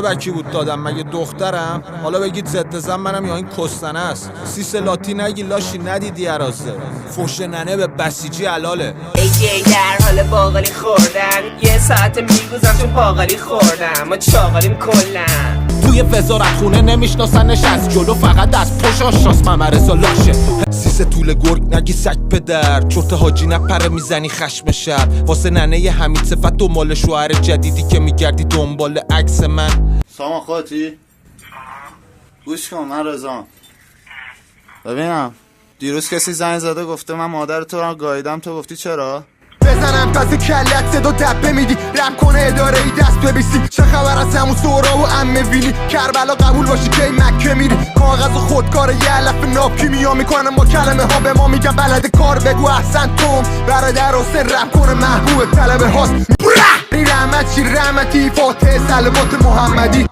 بکی بود دادم مگه دخترم؟ حالا بگید ضد زن منم یا این کستنه است. سیس لاتی نگی لاشی ندیدی عرازه. فوش ننه به بسیجی حلاله. ای در حال باقالی خوردن، یه ساعت میگوزم تو باقالی خوردم، ما چاقالیم کلن. توی وزارت خونه نمیشناسنش از جلو، فقط از پشت آشناس ممرزا لاشه. سیس طول گرگ نگی سگ پدر، چرت حاجی نپره میزنی خشم شب. واسه ننه حمید صفت دنبال شوهر جدیدی که میگردی دنبال عکس من. سامان خودتی؟ گوش کن من رضام. ببینم دیروز کسی زنگ زده گفته من مادر تو رو گاییدم، تو گفتی چرا؟ بزنم پس کلت صدا تپه میدی، رپ کنه اداره ای دست ببیسی. چه خبر از همون سورا و عمه ویلی؟ کربلا قبول باشی که مکه میری. کاغذ و خودکار یه علف ناب کیمیا میکنم با کلمه ها، به ما میگم بلد کار بگو احسن توم. برادر حسین رپ کنه محبوب طلبه هاست. رحمت چی رحمتی فاتح سلوات محمدی.